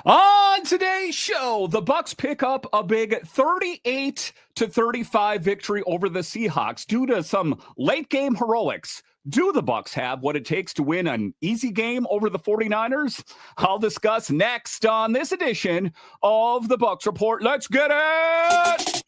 On today's show, the Bucs pick up a big 38-35 victory over the Seahawks due to some late game heroics. Do the Bucs have what it takes to win an easy game over the 49ers? I'll discuss next on this edition of the Bucs Report. Let's get it!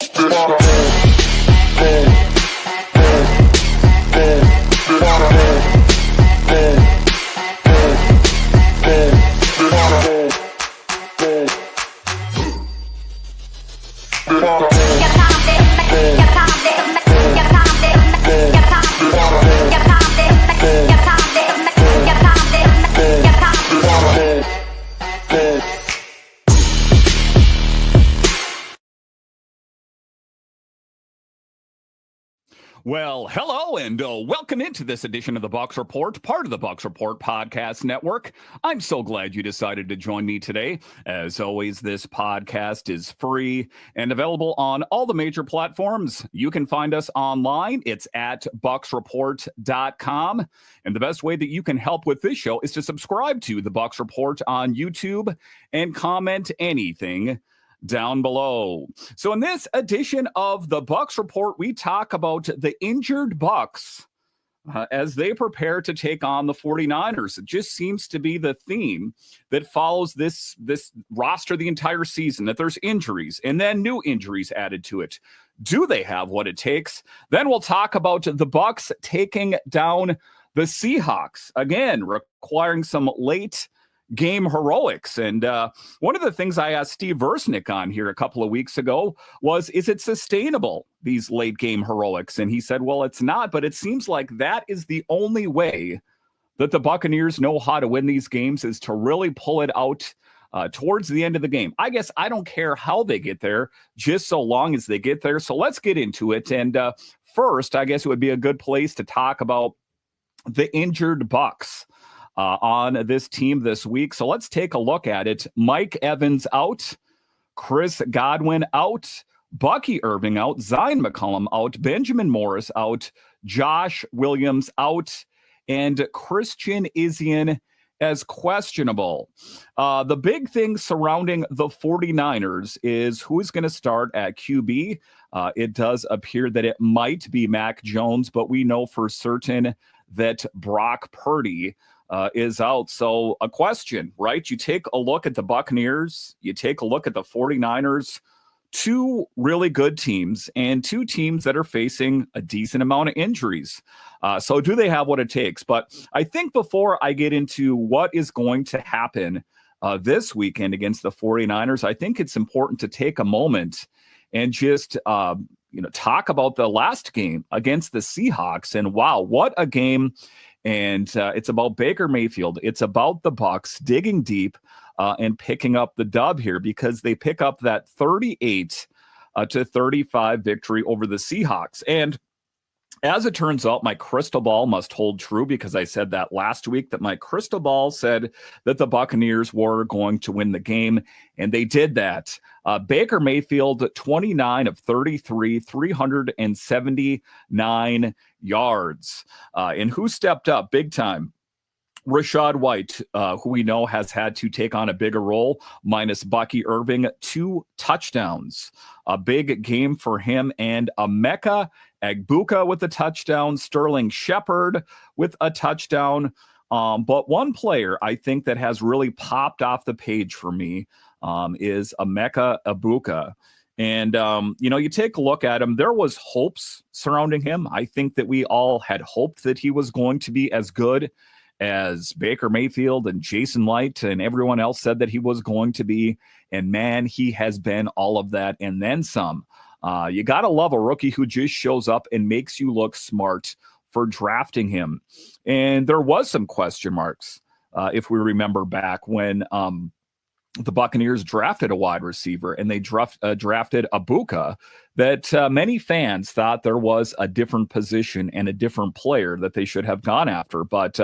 Well, hello and welcome into this edition of the Bucs Report, part of the Bucs Report podcast network. I'm so glad you decided to join me today. As always, this podcast is free and available on all the major platforms. You can find us online. It's at bucsreport.com. And the best way that you can help with this show is to subscribe to the Bucs Report on YouTube and comment anything down below. So in this edition of the Bucs Report, we talk about the injured Bucs as they prepare to take on the 49ers. It just seems to be the theme that follows this roster the entire season, that there's injuries and then new injuries added to it. Do they have what it takes? Then we'll talk about the Bucs taking down the Seahawks, again, requiring some late game heroics. And one of the things I asked Steve Versnick on here a couple of weeks ago was, is it sustainable, these late game heroics? And he said, well, it's not, but it seems like that is the only way that the Buccaneers know how to win these games, is to really pull it out towards the end of the game. I guess I don't care how they get there, just so long as they get there. So let's get into it. And first, I guess it would be a good place to talk about the injured Bucs on this team this week. So let's take a look at it. Mike Evans out, Chris Godwin out, Bucky Irving out, Zion McCollum out, Benjamin Morris out, Josh Williams out, and Christian Izien as questionable. The big thing surrounding the 49ers is who's going to start at QB. It does appear that it might be Mac Jones, but we know for certain that Brock Purdy is out. So a question, right? You take a look at the Buccaneers, you take a look at the 49ers, two really good teams and two teams that are facing a decent amount of injuries. So do they have what it takes? But I think before I get into what is going to happen this weekend against the 49ers, I think it's important to take a moment and just talk about the last game against the Seahawks. And wow, what a game. And it's about Baker Mayfield. It's about the Bucs digging deep and picking up the dub here, because they pick up that 38-35 victory over the Seahawks. And as it turns out, my crystal ball must hold true, because I said that last week, that my crystal ball said that the Buccaneers were going to win the game, and they did that. Baker Mayfield, 29 of 33, 379 yards. And who stepped up big time? Rachaad White, who we know has had to take on a bigger role, minus Bucky Irving, 2 touchdowns. A big game for him. And Emeka Egbuka with a touchdown, Sterling Shepard with a touchdown. But one player I think that has really popped off the page for me is Emeka Egbuka. And, you take a look at him, there was hopes surrounding him. I think that we all had hoped that he was going to be as good as Baker Mayfield and Jason Light and everyone else said that he was going to be. And man, he has been all of that and then some. You got to love a rookie who just shows up and makes you look smart for drafting him. And there was some question marks, if we remember back when the Buccaneers drafted a wide receiver and they drafted Egbuka, that many fans thought there was a different position and a different player that they should have gone after. But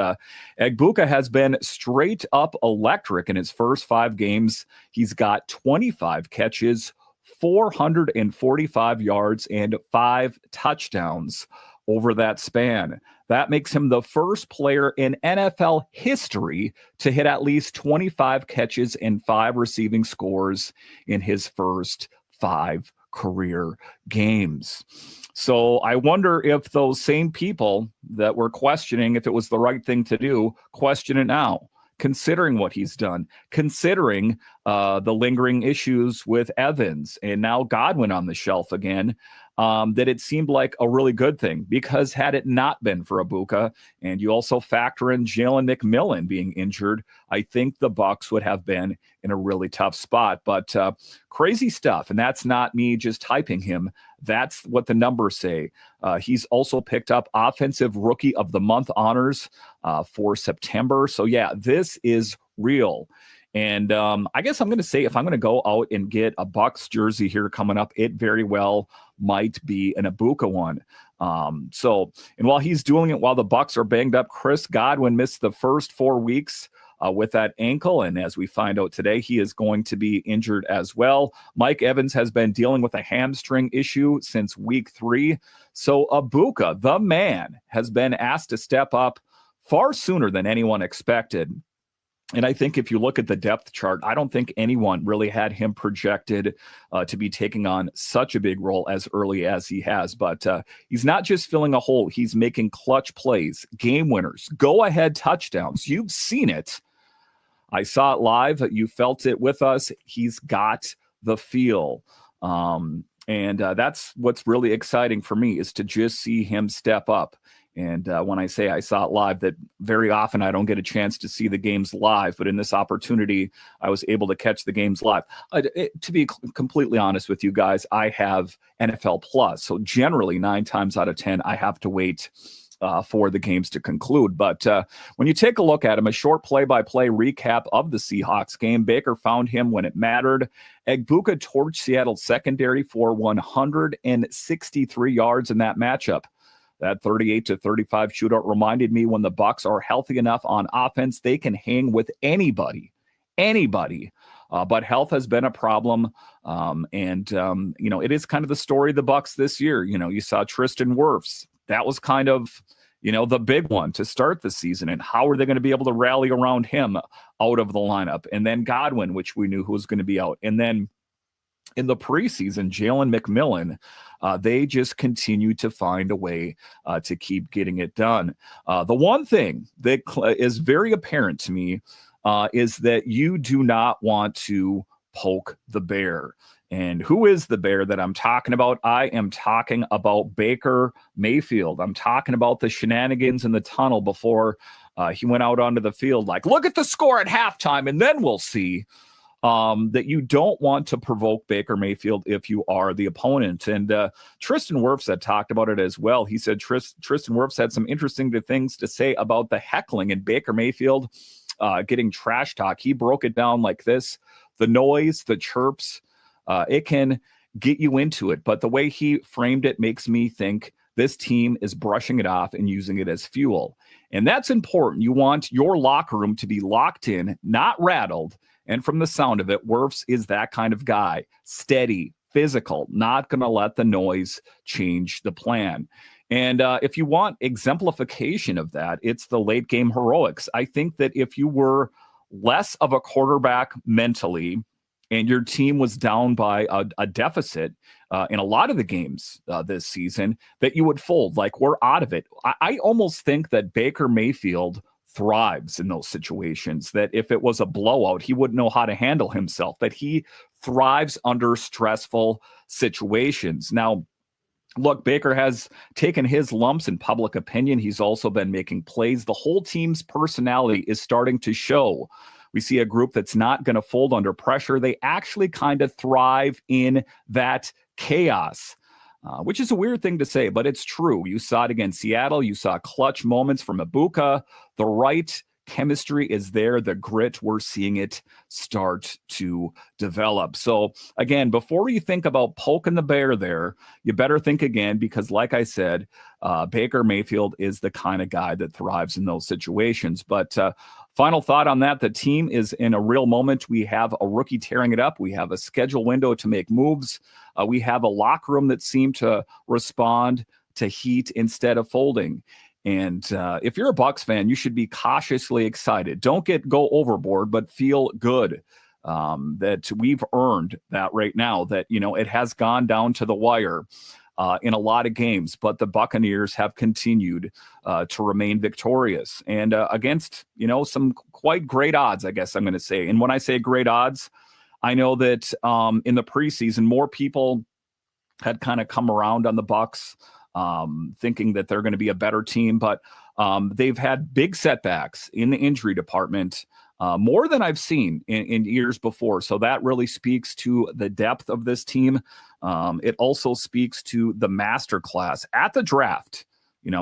Egbuka has been straight up electric in his first 5 games. He's got 25 catches, 445 yards, and 5 touchdowns over that span. That makes him the first player in NFL history to hit at least 25 catches and 5 receiving scores in his first 5 career games. So I wonder if those same people that were questioning if it was the right thing to do, question it now, considering what he's done, considering the lingering issues with Evans and now Godwin on the shelf again, that it seemed like a really good thing, because had it not been for Egbuka, and you also factor in Jalen McMillan being injured, I think the Bucs would have been in a really tough spot. But crazy stuff, and that's not me just hyping him. That's what the numbers say. He's also picked up Offensive Rookie of the Month honors for September. So, yeah, this is real. And I guess I'm going to say, if I'm going to go out and get a Bucs jersey here coming up, it very well might be an Egbuka one. And while he's doing it while the Bucs are banged up, Chris Godwin missed the first 4 weeks with that ankle. And as we find out today, he is going to be injured as well. Mike Evans has been dealing with a hamstring issue since week 3. So Egbuka, the man, has been asked to step up far sooner than anyone expected. And I think if you look at the depth chart, I don't think anyone really had him projected to be taking on such a big role as early as he has. But he's not just filling a hole. He's making clutch plays, game winners, go-ahead touchdowns. You've seen it. I saw it live. You felt it with us. He's got the feel. And that's what's really exciting for me, is to just see him step up. And when I say I saw it live, that very often I don't get a chance to see the games live. But in this opportunity, I was able to catch the games live. To be completely honest with you guys, I have NFL Plus. So generally 9 times out of 10, I have to wait for the games to conclude. But when you take a look at him, a short play-by-play recap of the Seahawks game, Baker found him when it mattered. Egbuka torched Seattle's secondary for 163 yards in that matchup. That 38-35 shootout reminded me when the Bucs are healthy enough on offense, they can hang with anybody. But health has been a problem. It is kind of the story of the Bucs this year. You saw Tristan Wirfs. That was kind of, the big one to start the season. And how are they going to be able to rally around him out of the lineup? And then Godwin, which we knew who was going to be out. And then in the preseason, Jalen McMillan, they just continue to find a way to keep getting it done. The one thing that is very apparent to me is that you do not want to poke the bear. And who is the bear that I'm talking about? I am talking about Baker Mayfield. I'm talking about the shenanigans in the tunnel before he went out onto the field. Like, look at the score at halftime, and then we'll see. That you don't want to provoke Baker Mayfield if you are the opponent. And Tristan Wirfs had talked about it as well. He said Tristan Wirfs had some interesting things to say about the heckling and Baker Mayfield getting trash talk. He broke it down like this: the noise, the chirps, it can get you into it. But the way he framed it makes me think this team is brushing it off and using it as fuel. And that's important. You want your locker room to be locked in, not rattled. And from the sound of it, Wirfs is that kind of guy. Steady, physical, not going to let the noise change the plan. And if you want exemplification of that, it's the late game heroics. I think that if you were less of a quarterback mentally and your team was down by a deficit in a lot of the games this season, that you would fold. Like, we're out of it. I almost think that Baker Mayfield thrives in those situations, that if it was a blowout, he wouldn't know how to handle himself, that he thrives under stressful situations. Now, look, Baker has taken his lumps in public opinion. He's also been making plays. The whole team's personality is starting to show. We see a group that's not going to fold under pressure. They actually kind of thrive in that chaos. Which is a weird thing to say, but it's true. You saw it against Seattle. You saw clutch moments from Egbuka. The right chemistry is there. The grit, we're seeing it start to develop. So again, before you think about poking the bear there, you better think again, because like I said, Baker Mayfield is the kind of guy that thrives in those situations. But final thought on that, the team is in a real moment. We have a rookie tearing it up. We have a schedule window to make moves. We have a locker room that seemed to respond to heat instead of folding. And if you're a Bucs fan, you should be cautiously excited. Don't go overboard, but feel good that we've earned that right now, that, it has gone down to the wire in a lot of games, but the Buccaneers have continued to remain victorious and against, some quite great odds, I guess I'm going to say. And when I say great odds, I know that in the preseason, more people had kind of come around on the Bucs, thinking that they're going to be a better team, but they've had big setbacks in the injury department, more than I've seen in years before. So that really speaks to the depth of this team. It also speaks to the masterclass at the draft.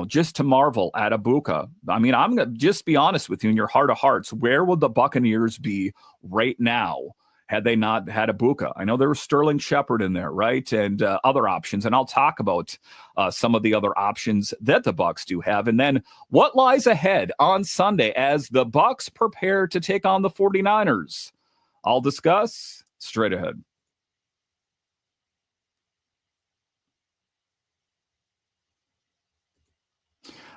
Just to marvel at Egbuka. I mean, I'm going to just be honest with you in your heart of hearts. Where would the Buccaneers be right now had they not had Egbuka? I know there was Sterling Shepard in there, right? And other options. And I'll talk about some of the other options that the Bucs do have. And then what lies ahead on Sunday as the Bucs prepare to take on the 49ers. I'll discuss straight ahead.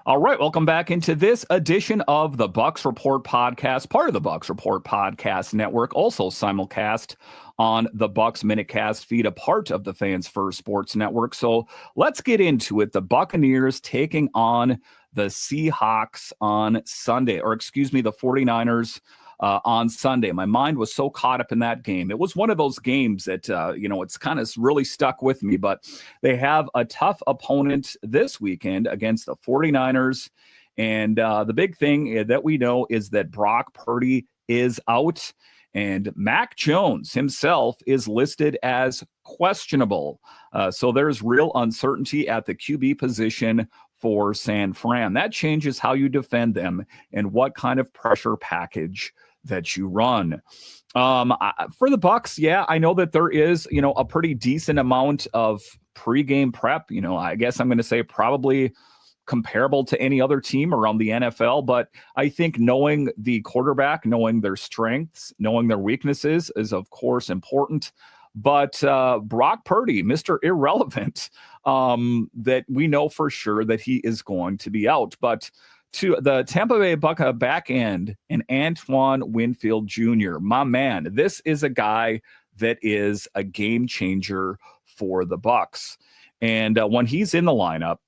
All right, welcome back into this edition of the Bucs Report podcast, part of the Bucs Report podcast network, also simulcast on the Bucs Minutecast feed, a part of the Fans First Sports Network. So let's get into it. The Buccaneers taking on the Seahawks on Sunday, or excuse me, the 49ers on Sunday. My mind was so caught up in that game. It was one of those games that, it's kind of really stuck with me, but they have a tough opponent this weekend against the 49ers. And the big thing that we know is that Brock Purdy is out and Mac Jones himself is listed as questionable. So there's real uncertainty at the QB position for San Fran. That changes how you defend them and what kind of pressure package that you run. For the Bucs, yeah, I know that there is, a pretty decent amount of pregame prep. I guess I'm going to say probably comparable to any other team around the NFL. But I think knowing the quarterback, knowing their strengths, knowing their weaknesses is, of course, important. But Brock Purdy, Mr. Irrelevant, that we know for sure that he is going to be out. But to the Tampa Bay Buccaneers back end and Antoine Winfield Jr., my man, this is a guy that is a game changer for the Bucs. And when he's in the lineup,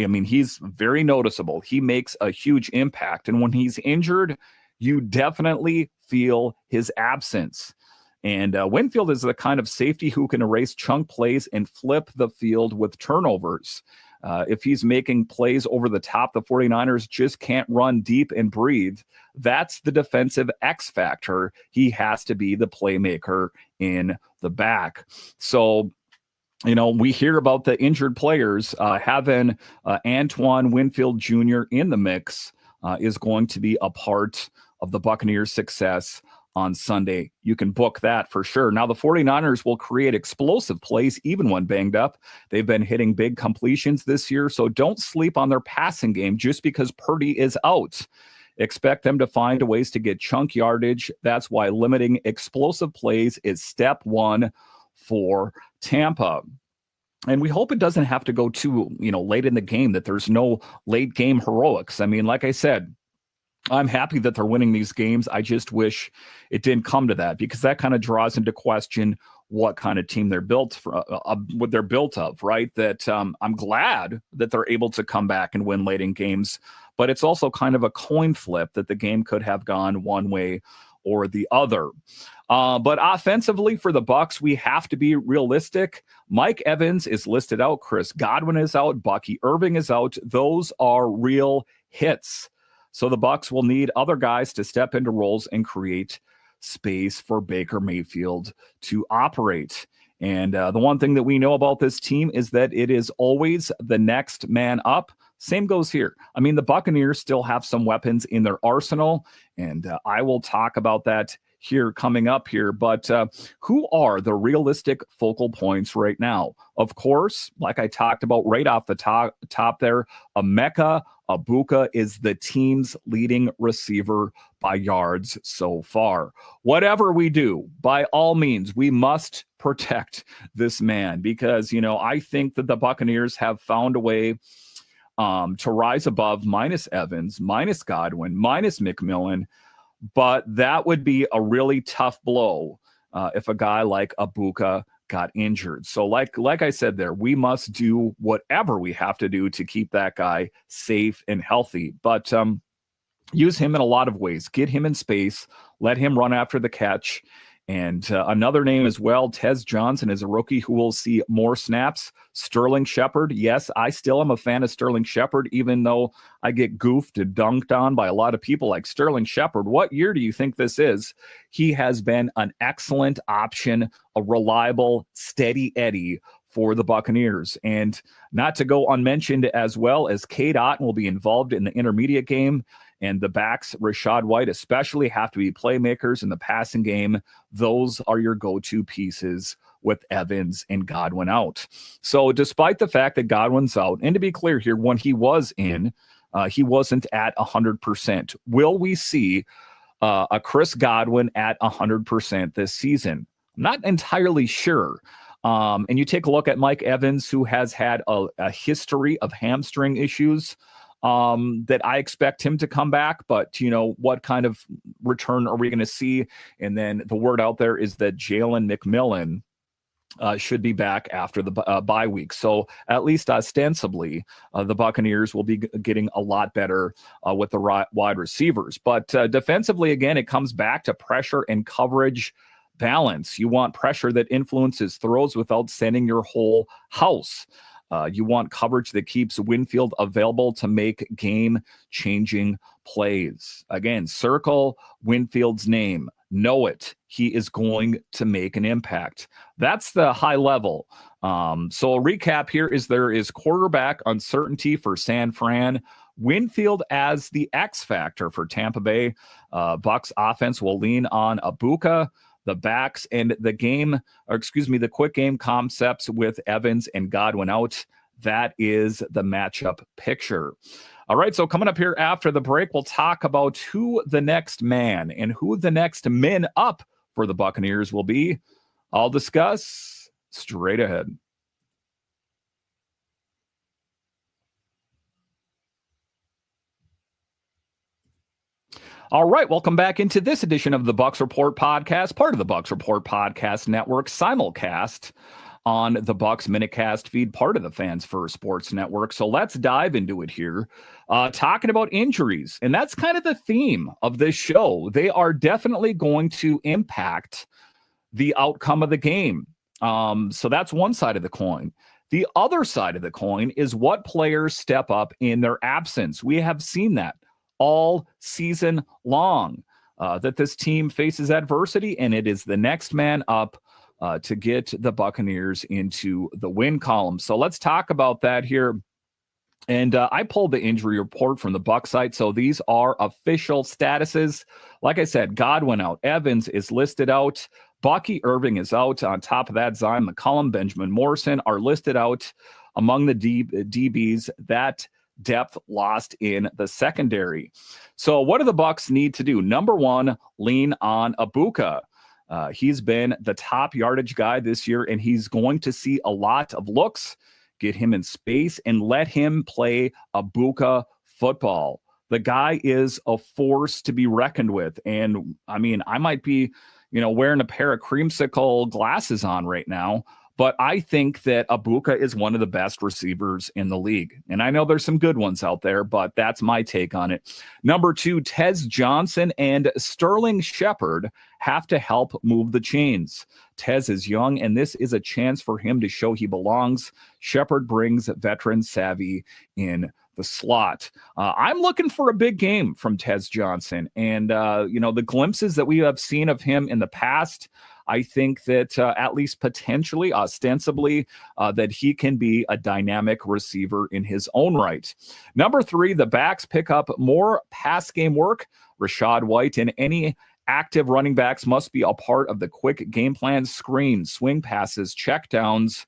he's very noticeable. He makes a huge impact. And when he's injured, you definitely feel his absence. And Winfield is the kind of safety who can erase chunk plays and flip the field with turnovers. If he's making plays over the top, the 49ers just can't run deep and breathe. That's the defensive X factor. He has to be the playmaker in the back. So, we hear about the injured players. Having Antoine Winfield Jr. in the mix is going to be a part of the Buccaneers' success on Sunday. You can book that for sure. Now, the 49ers will create explosive plays even when banged up. They've been hitting big completions this year, so don't sleep on their passing game just because Purdy is out. Expect them to find ways to get chunk yardage. That's why limiting explosive plays is step one for Tampa. And we hope it doesn't have to go too, late in the game, that there's no late game heroics. I mean, like I said, I'm happy that they're winning these games. I just wish it didn't come to that, because that kind of draws into question what kind of team they're built for, what they're built of, right? That I'm glad that they're able to come back and win late in games, but it's also kind of a coin flip that the game could have gone one way or the other. But offensively for the Bucs, we have to be realistic. Mike Evans is listed out. Chris Godwin is out. Bucky Irving is out. Those are real hits. So the Bucs will need other guys to step into roles and create space for Baker Mayfield to operate. And the one thing that we know about this team is that it is always the next man up. Same goes here. I mean, the Buccaneers still have some weapons in their arsenal, and I will talk about that here coming up here. But who are the realistic focal points right now? Of course, like I talked about right off the top there, Emeka Egbuka is the team's leading receiver by yards so far. Whatever we do, by all means, we must protect this man because, I think that the Buccaneers have found a way to rise above minus Evans, minus Godwin, minus McMillan. But that would be a really tough blow if a guy like Egbuka got injured. So like I said there, we must do whatever we have to do to keep that guy safe and healthy. But use him in a lot of ways. Get him in space. Let him run after the catch. And another name as well, Tez Johnson is a rookie who will see more snaps. Sterling Shepard, yes, I still am a fan of Sterling Shepard, even though I get goofed and dunked on by a lot of people like Sterling Shepard. What year do you think this is? He has been an excellent option, a reliable, steady Eddie for the Buccaneers. And not to go unmentioned as well as Cade Otton will be involved in the intermediate game. And the backs, Rachaad White especially, have to be playmakers in the passing game. Those are your go-to pieces with Evans and Godwin out. So despite the fact that Godwin's out, and to be clear here, when he was in, he wasn't at 100%. Will we see a Chris Godwin at 100% this season? I'm not entirely sure. And you take a look at Mike Evans, who has had a history of hamstring issues. That I expect him to come back, but what kind of return are we going to see? And then the word out there is that Jalen McMillan should be back after the bye week. So at least ostensibly, the Buccaneers will be getting a lot better with the wide receivers. But defensively, again, it comes back to pressure and coverage balance. You want pressure that influences throws without sending your whole house. You want coverage that keeps Winfield available to make game-changing plays. Again, circle Winfield's name. Know it. He is going to make an impact. That's the high level. So a recap here is there is quarterback uncertainty for San Fran. Winfield as the X factor for Tampa Bay. Bucs offense will lean on Egbuka. The backs and the quick game concepts with Evans and Godwin out. That is the matchup picture. All right, so coming up here after the break, we'll talk about who the next man and who the next men up for the Buccaneers will be. I'll discuss straight ahead. All right, welcome back into this edition of the Bucs Report podcast, part of the Bucs Report podcast network, simulcast on the Bucs Minicast feed, part of the Fans First Sports Network. So let's dive into it here, talking about injuries. And that's kind of the theme of this show. They are definitely going to impact the outcome of the game. So that's one side of the coin. The other side of the coin is what players step up in their absence. We have seen that all season long, that this team faces adversity, and it is the next man up to get the Buccaneers into the win column. So let's talk about that here. And I pulled the injury report from the Bucs site, so these are official statuses. Like I said, Godwin out, Evans is listed out, Bucky Irving is out. On top of that, Zion McCollum, Benjamin Morrison are listed out among the DBs. That depth lost in the secondary. So what do the Bucs need to do? Number one, lean on Egbuka. He's been the top yardage guy this year, and he's going to see a lot of looks. Get him in space and let him play Egbuka football. The guy is a force to be reckoned with. And I mean, I might be, wearing a pair of creamsicle glasses on right now, but I think that Egbuka is one of the best receivers in the league. And I know there's some good ones out there, but that's my take on it. Number two, Tez Johnson and Sterling Shepard have to help move the chains. Tez is young, and this is a chance for him to show he belongs. Shepard brings veteran savvy in the slot. I'm looking for a big game from Tez Johnson. And, the glimpses that we have seen of him in the past, I think that at least potentially, ostensibly, that he can be a dynamic receiver in his own right. Number three, the backs pick up more pass game work. Rachaad White and any active running backs must be a part of the quick game plan, screens, swing passes, checkdowns.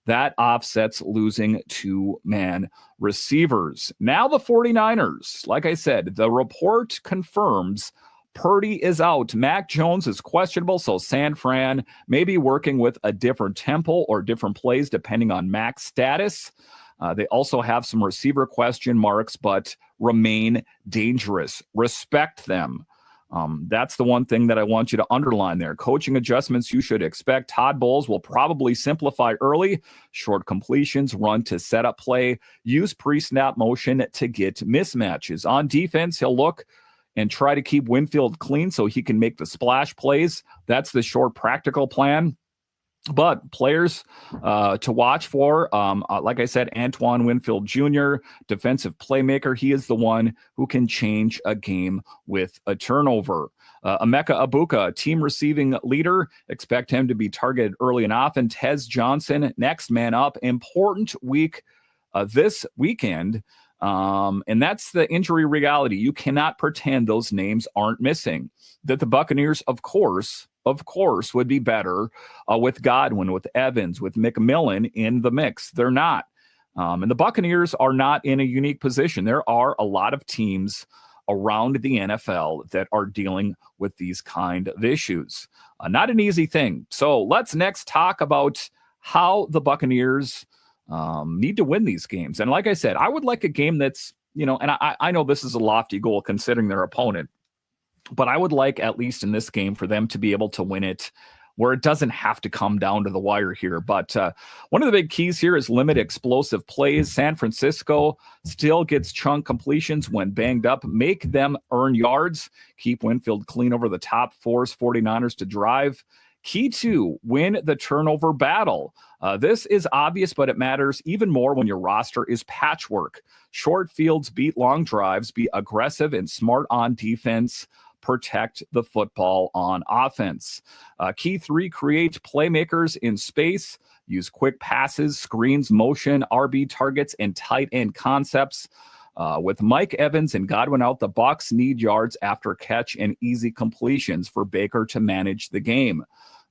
That offsets losing two-man receivers. Now the 49ers, like I said, the report confirms Purdy is out. Mac Jones is questionable, so San Fran may be working with a different tempo or different plays depending on Mac's status. They also have some receiver question marks, but remain dangerous. Respect them. That's the one thing that I want you to underline there. Coaching adjustments you should expect. Todd Bowles will probably simplify early, short completions, run to set up play, use pre-snap motion to get mismatches. On defense, he'll look and try to keep Winfield clean so he can make the splash plays. That's the short practical plan. But players to watch for, like I said, Antoine Winfield Jr., defensive playmaker. He is the one who can change a game with a turnover. Emeka Egbuka, team receiving leader. Expect him to be targeted early and often. Tez Johnson, next man up. Important week this weekend. And that's the injury reality. You cannot pretend those names aren't missing. That the Buccaneers, of course, would be better with Godwin, with Evans, with McMillan in the mix. They're not. And the Buccaneers are not in a unique position. There are a lot of teams around the NFL that are dealing with these kind of issues. Not an easy thing. So let's next talk about how the Buccaneers need to win these games. And like I said, I would like a game that's, and I know this is a lofty goal considering their opponent, but I would like, at least in this game, for them to be able to win it where it doesn't have to come down to the wire here. But one of the big keys here is limit explosive plays. San Francisco still gets chunk completions when banged up. Make them earn yards. Keep Winfield clean over the top. Force 49ers to drive. Key to win the turnover battle. This is obvious, but it matters even more when your roster is patchwork. Short fields beat long drives. Be aggressive and smart on defense. Protect the football on offense. Key 3, create playmakers in space. Use quick passes, screens, motion, RB targets, and tight end concepts. With Mike Evans and Godwin out, the Bucs need yards after catch and easy completions for Baker to manage the game.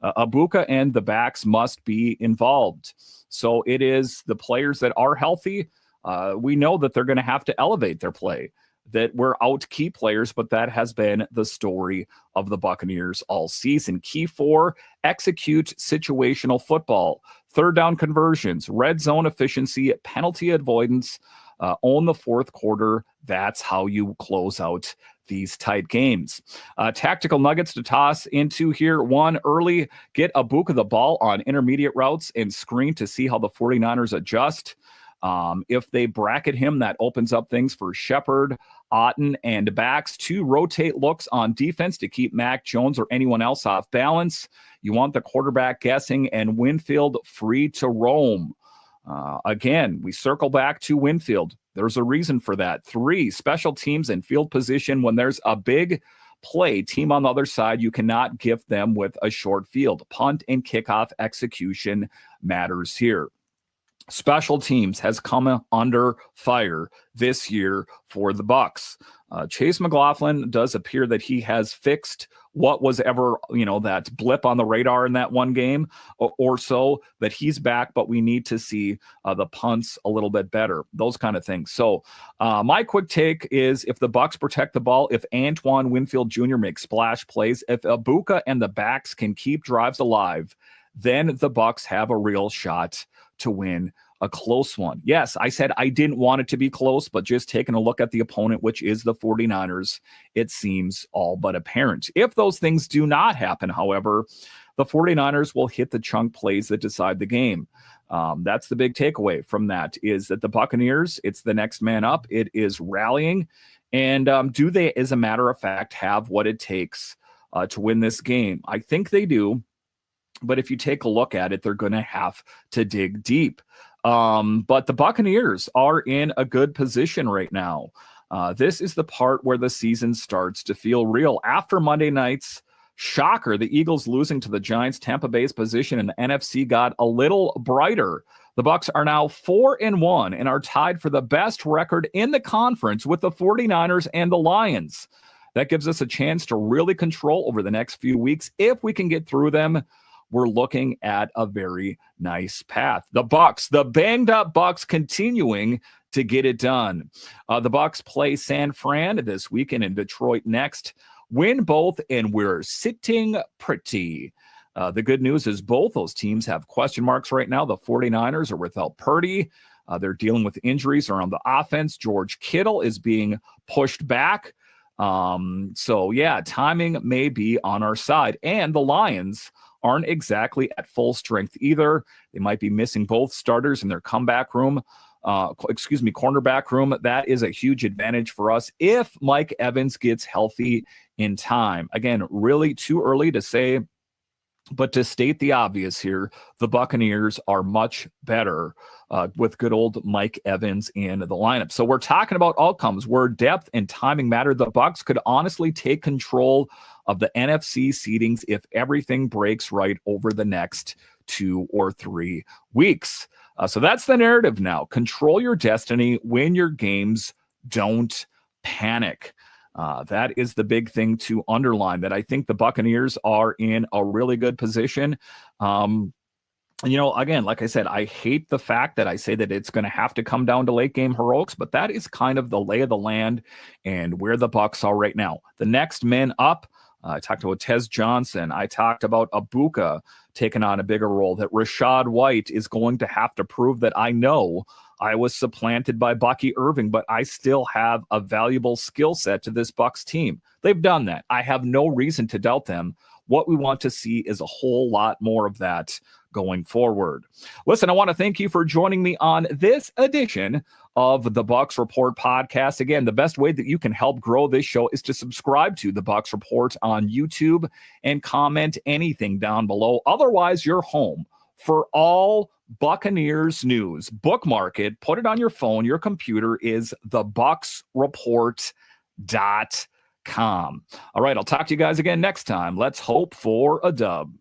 Egbuka and the backs must be involved. So it is the players that are healthy. We know that they're going to have to elevate their play, that we're out key players, but that has been the story of the Buccaneers all season. Key 4, execute situational football. Third down conversions, red zone efficiency, penalty avoidance, own the fourth quarter. That's how you close out these tight games. Tactical nuggets to toss into here. 1, early, get Egbuka the ball on intermediate routes and screen to see how the 49ers adjust. If they bracket him, that opens up things for Shepard, Otten, and backs. 2, rotate looks on defense to keep Mac Jones or anyone else off balance. You want the quarterback guessing and Winfield free to roam. Again, we circle back to Winfield. There's a reason for that. 3, special teams and field position. When there's a big play team on the other side, you cannot gift them with a short field. Punt and kickoff execution matters here. Special teams has come under fire this year for the Bucs. Chase McLaughlin does appear that he has fixed what was ever, that blip on the radar in that one game or so, that he's back, but we need to see the punts a little bit better, those kind of things. So my quick take is, if the Bucs protect the ball, if Antoine Winfield Jr. makes splash plays, if Egbuka and the backs can keep drives alive, then the Bucs have a real shot to win a close one. Yes, I said I didn't want it to be close, but just taking a look at the opponent, which is the 49ers, it seems all but apparent. If those things do not happen, however, the 49ers will hit the chunk plays that decide the game. That's the big takeaway from that, is that the Buccaneers, it's the next man up. It is rallying. And do they, as a matter of fact, have what it takes to win this game? I think they do. But if you take a look at it, they're going to have to dig deep. But the Buccaneers are in a good position right now. This is the part where the season starts to feel real. After Monday night's shocker, the Eagles losing to the Giants, Tampa Bay's position in the NFC got a little brighter. The Bucs are now 4-1 and are tied for the best record in the conference with the 49ers and the Lions. That gives us a chance to really control over the next few weeks. If we can get through them, we're looking at a very nice path. The Bucs, the banged up Bucs, continuing to get it done. The Bucs play San Fran this weekend and Detroit next. win both, and we're sitting pretty. The good news is both those teams have question marks right now. The 49ers are without Purdy. They're dealing with injuries around the offense. George Kittle is being pushed back. So, yeah, timing may be on our side. And the Lions aren't exactly at full strength either. They might be missing both starters in their cornerback room. That is a huge advantage for us if Mike Evans gets healthy in time. Again, really too early to say, but to state the obvious here, the Buccaneers are much better with good old Mike Evans in the lineup. So we're talking about outcomes where depth and timing matter. The Bucs could honestly take control of the NFC seedings if everything breaks right over the next 2 or 3 weeks. So that's the narrative now. Control your destiny, win your games, don't panic. That is the big thing to underline, that I think the Buccaneers are in a really good position. Again, like I said, I hate the fact that I say that it's going to have to come down to late game heroics, but that is kind of the lay of the land and where the Bucs are right now. The next men up, I talked about Tez Johnson. I talked about Egbuka taking on a bigger role, that Rashad White is going to have to prove that I know I was supplanted by Bucky Irving, but I still have a valuable skill set to this Bucs team. They've done that. I have no reason to doubt them. What we want to see is a whole lot more of that going forward. Listen, I want to thank you for joining me on this edition of the Bucs Report podcast. Again, the best way that you can help grow this show is to subscribe to the Bucs Report on YouTube and comment anything down below. Otherwise, you're home for all Buccaneers news. Bookmark it, put it on your phone, your computer is thebucsreport.com. All right, I'll talk to you guys again next time. Let's hope for a dub.